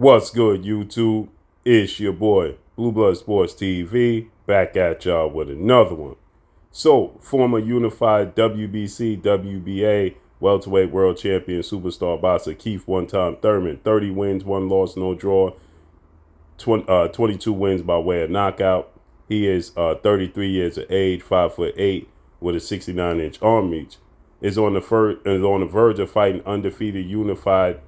What's good, YouTube? It's your boy, Blue Blood Sports TV, back at y'all with another one. So, former unified WBC, WBA, welterweight world champion, superstar boxer Keith one-time Thurman, 30 wins, 1 loss, no draw, 22 wins by way of knockout. He is 33 years of age, 5'8", with a 69-inch arm reach. Is on the verge of fighting undefeated unified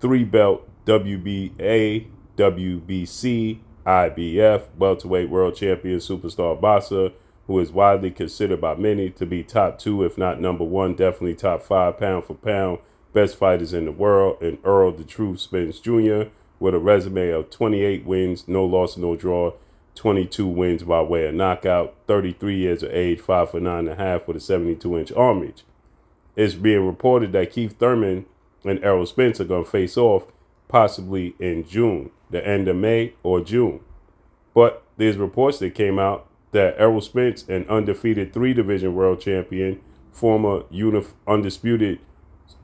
3-belt WBA, WBC, IBF, welterweight world champion superstar boxer, who is widely considered by many to be top 2, if not number 1, definitely top 5 pound for pound, best fighters in the world, and ERROL the Truth Spence Jr., with a resume of 28 wins, no loss, no draw, 22 wins by way of knockout, 33 years of age, 5'9.5", with a 72-inch arm reach. It's being reported that Keith Thurman and Errol Spence are going to face off possibly in June, the end of May or June. But there's reports that came out that Errol Spence, an undefeated 3-division world champion, former undisputed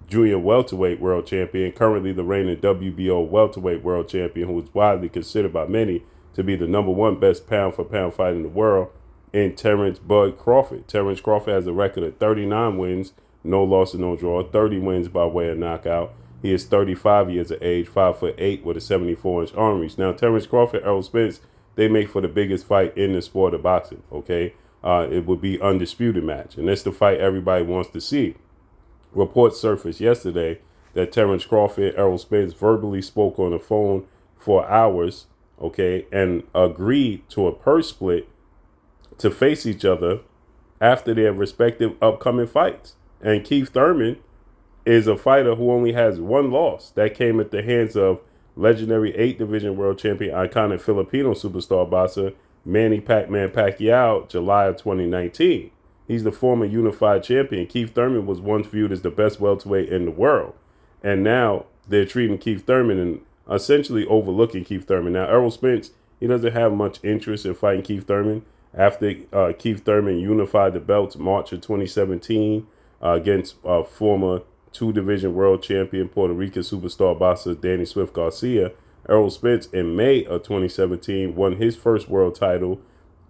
junior welterweight world champion, currently the reigning WBO welterweight world champion, who is widely considered by many to be the number 1 best pound-for-pound fighter in the world, in Terence Bud Crawford. Terence Crawford has a record of 39 wins, no loss and no draw, 30 wins by way of knockout. He is 35 years of age, 5'8", with a 74-inch arm reach. Now, Terence Crawford, Errol Spence, they make for the biggest fight in the sport of boxing, okay? It would be undisputed match, and that's the fight everybody wants to see. Reports surfaced yesterday that Terence Crawford and Errol Spence verbally spoke on the phone for hours, okay, and agreed to a purse split to face each other after their respective upcoming fights. And Keith Thurman is a fighter who only has 1 loss. That came at the hands of legendary 8-division world champion, iconic Filipino superstar boxer Manny Pac-Man Pacquiao, July of 2019. He's the former unified champion. Keith Thurman was once viewed as the best welterweight in the world. And now they're treating Keith Thurman and essentially overlooking Keith Thurman. Now, Errol Spence, he doesn't have much interest in fighting Keith Thurman. After Keith Thurman unified the belts March of 2017 against former 2-division world champion Puerto Rican superstar boxer Danny Swift Garcia, Errol Spence in May of 2017 won his first world title,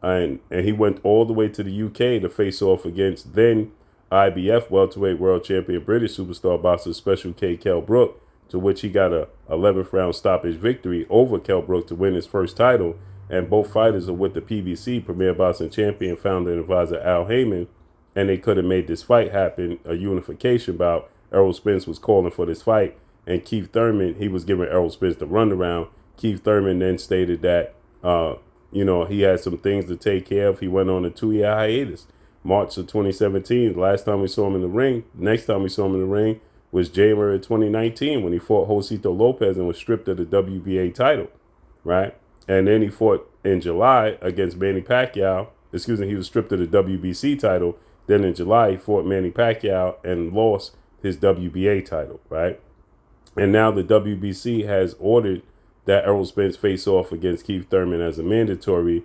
and he went all the way to the UK to face off against then IBF welterweight world champion British superstar boxer Special K Kell Brook, to which he got a 11th round stoppage victory over Kell Brook to win his first title. And both fighters are with the PBC, Premier Boxing Champion, founder and advisor Al Heyman, and they could have made this fight happen, a unification bout. Errol Spence was calling for this fight, and Keith Thurman, he was giving Errol Spence the runaround. Keith Thurman then stated that, he had some things to take care of. He went on a 2-year hiatus. March of 2017, last time we saw him in the ring. Next time we saw him in the ring was January 2019 when he fought Josito Lopez and was stripped of the WBA title, right? And then he fought in July against Manny Pacquiao. He was stripped of the WBC title. Then in July, he fought Manny Pacquiao and lost his WBA title, right? And now the WBC has ordered that Errol Spence face off against Keith Thurman as a mandatory,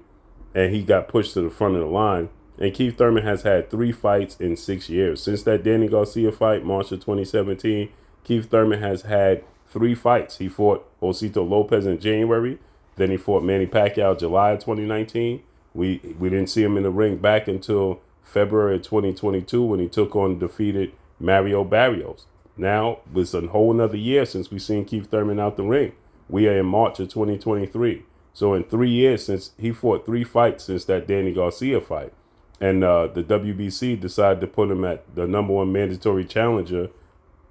and he got pushed to the front of the line. And Keith Thurman has had 3 fights in 6 years. Since that Danny Garcia fight, March of 2017, Keith Thurman has had 3 fights. He fought Josito Lopez in January. Then he fought Manny Pacquiao July of 2019. We didn't see him in the ring back until February of 2022 when he took on defeated Mario Barrios. Now, it's a whole nother year since we've seen Keith Thurman out the ring. We are in March of 2023. So in 3 years, since he fought 3 fights since that Danny Garcia fight. And the WBC decided to put him at the number 1 mandatory challenger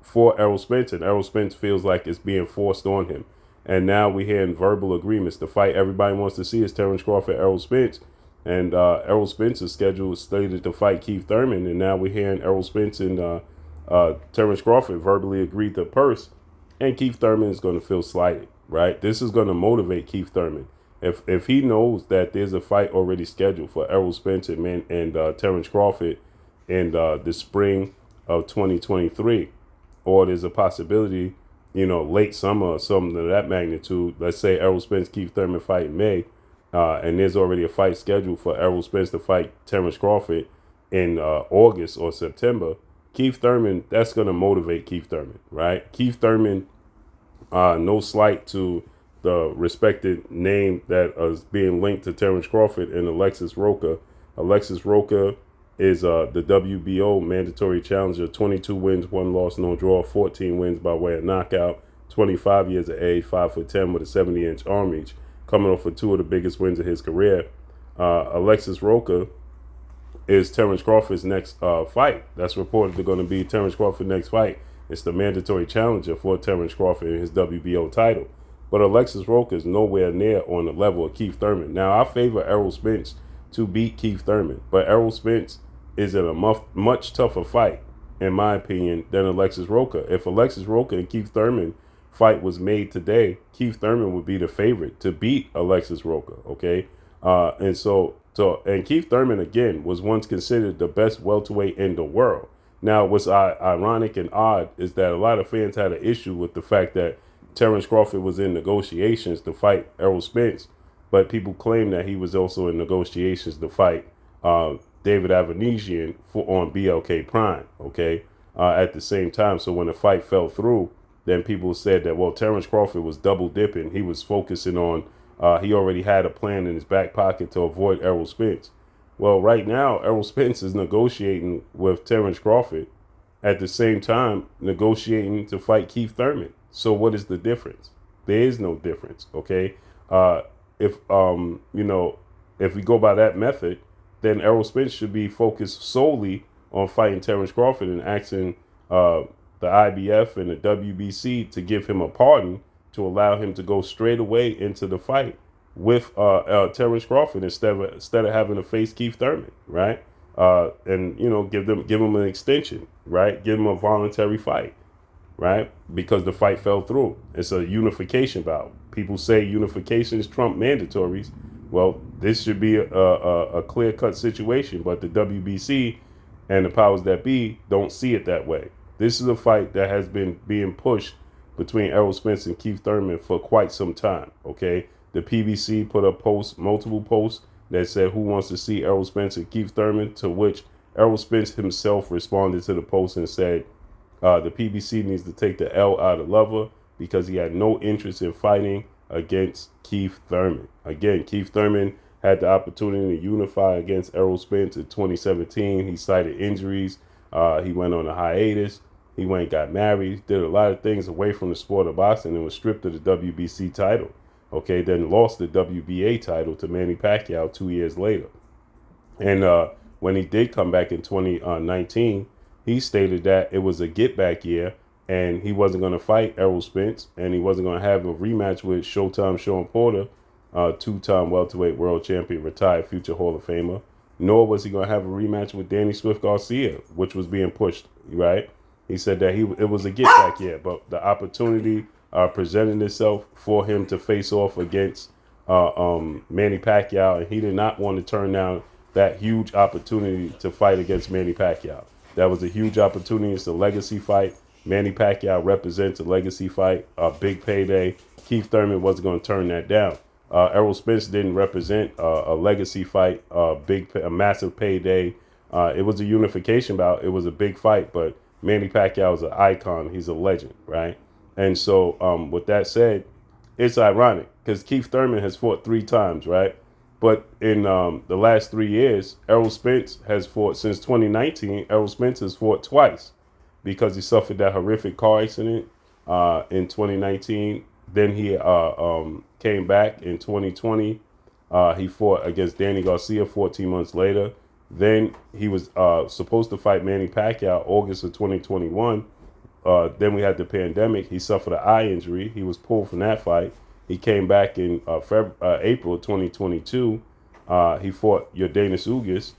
for Errol Spence. And Errol Spence feels like it's being forced on him. And now we're hearing verbal agreements. The fight everybody wants to see is Terence Crawford, Errol Spence. And Errol Spence's schedule is slated to fight Keith Thurman. And now we're hearing Errol Spence and Terence Crawford verbally agreed to purse. And Keith Thurman is going to feel slighted, right? This is going to motivate Keith Thurman. If he knows that there's a fight already scheduled for Errol Spence and Terence Crawford in the spring of 2023, or there's a possibility, late summer or something of that magnitude, let's say Errol Spence, Keith Thurman fight in May, and there's already a fight scheduled for Errol Spence to fight Terence Crawford in August or September, Keith Thurman, that's going to motivate Keith Thurman, right? Keith Thurman No slight to the respected name that is being linked to Terence Crawford and Alexis Roca. Alexis Roca is the WBO mandatory challenger, 22 wins, 1 loss, no draw, 14 wins by way of knockout, 25 years of age, 5'10" with a 70-inch arm reach, coming off of 2 of the biggest wins of his career. Alexis Roca is Terence Crawford's next fight. That's reported going to be Terence Crawford's next fight. It's the mandatory challenger for Terence Crawford in his WBO title. But Alexis Roca is nowhere near on the level of Keith Thurman. Now, I favor Errol Spence to beat Keith Thurman, but Errol Spence is in a much tougher fight, in my opinion, than Alexis Roca. If Alexis Roca and Keith Thurman fight was made today, Keith Thurman would be the favorite to beat Alexis Roca, okay? And Keith Thurman, again, was once considered the best welterweight in the world. Now, what's ironic and odd is that a lot of fans had an issue with the fact that Terence Crawford was in negotiations to fight Errol Spence, but people claim that he was also in negotiations to fight David Avanesian on BLK Prime, okay, at the same time. So when the fight fell through, then people said that, well, Terence Crawford was double dipping. He was focusing on, he already had a plan in his back pocket to avoid Errol Spence. Well, right now, Errol Spence is negotiating with Terence Crawford at the same time negotiating to fight Keith Thurman. So what is the difference? There is no difference, okay? If we go by that method, then Errol Spence should be focused solely on fighting Terence Crawford and asking the IBF and the WBC to give him a pardon to allow him to go straight away into the fight with Terence Crawford instead of having to face Keith Thurman, right? And give him an extension, right? Give him a voluntary fight, right? Because the fight fell through. It's a unification bout. People say unifications trump mandatories. Well, this should be a clear-cut situation, but the WBC and the powers that be don't see it that way. This is a fight that has been being pushed between Errol Spence and Keith Thurman for quite some time, okay? The PBC put up multiple posts that said who wants to see Errol Spence and Keith Thurman, to which Errol Spence himself responded to the post and said the PBC needs to take the L out of Lover because he had no interest in fighting against Keith Thurman. Again, Keith Thurman had the opportunity to unify against Errol Spence in 2017. He cited injuries. He went on a hiatus. He went and got married, did a lot of things away from the sport of boxing and was stripped of the WBC title. Okay, then lost the WBA title to Manny Pacquiao 2 years later. And when he did come back in 2019, he stated that it was a get-back year and he wasn't going to fight Errol Spence and he wasn't going to have a rematch with Showtime Sean Porter, two-time welterweight world champion, retired future Hall of Famer, nor was he going to have a rematch with Danny Swift Garcia, which was being pushed, right? He said that it was a get-back year, but the opportunity presented itself for him to face off against Manny Pacquiao, and he did not want to turn down that huge opportunity to fight against Manny Pacquiao. That was a huge opportunity. It's a legacy fight. Manny Pacquiao represents a legacy fight, a big payday. Keith Thurman wasn't going to turn that down. Errol Spence didn't represent a legacy fight, a massive payday. It was a unification bout. It was a big fight, but Manny Pacquiao is an icon. He's a legend, right? And so with that said, it's ironic because Keith Thurman has fought 3 times, right? But in the last 3 years, Errol Spence has fought since 2019. Errol Spence has fought twice because he suffered that horrific car accident in 2019. Then he came back in 2020. He fought against Danny Garcia 14 months later. Then he was supposed to fight Manny Pacquiao August of 2021. Then we had the pandemic. He suffered an eye injury. He was pulled from that fight. He came back in April of 2022. He fought Yordenis Ugas,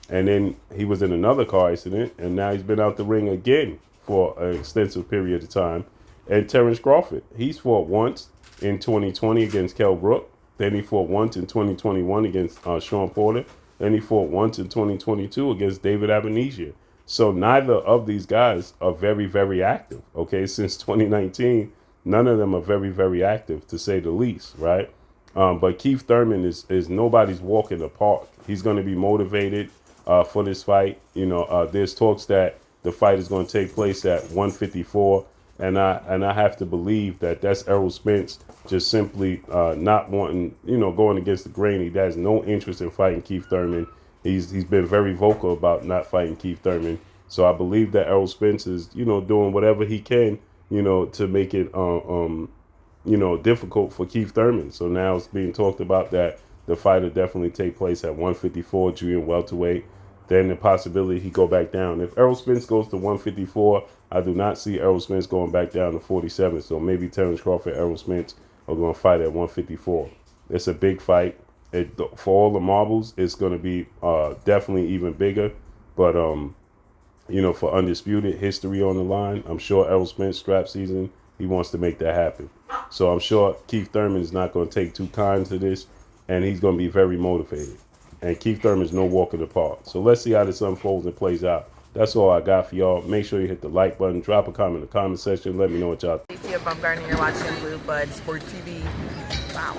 and then he was in another car accident, and now he's been out the ring again for an extensive period of time. And Terence Crawford, he's fought once in 2020 against Kell Brook. Then he fought once in 2021 against Sean Porter. Then he fought once in 2022 against David Avanesian. So neither of these guys are very, very active, okay? Since 2019, none of them are very, very active, to say the least, right? But Keith Thurman is nobody's walk in the park. He's going to be motivated for this fight. There's talks that the fight is going to take place at 154. And I have to believe that that's Errol Spence just simply not wanting, going against the grain. He has no interest in fighting Keith Thurman. He's been very vocal about not fighting Keith Thurman. So I believe that Errol Spence is, doing whatever he can, to make it, difficult for Keith Thurman. So now it's being talked about that the fight will definitely take place at 154 junior welterweight. Then the possibility he go back down. If Errol Spence goes to 154, I do not see Errol Spence going back down to 47. So maybe Terence Crawford, Errol Spence are going to fight at 154. It's a big fight. For all the marbles, it's going to be definitely even bigger. But for undisputed history on the line, I'm sure Errol Spence strap season, he wants to make that happen. So I'm sure Keith Thurman is not going to take too kind to this, and he's going to be very motivated. And Keith Thurman is no walk in the park. So let's see how this unfolds and plays out. That's all I got for y'all. Make sure you hit the like button, drop a comment in the comment section. Let me know what y'all think. You're watching Blue Blood Sports TV. Wow.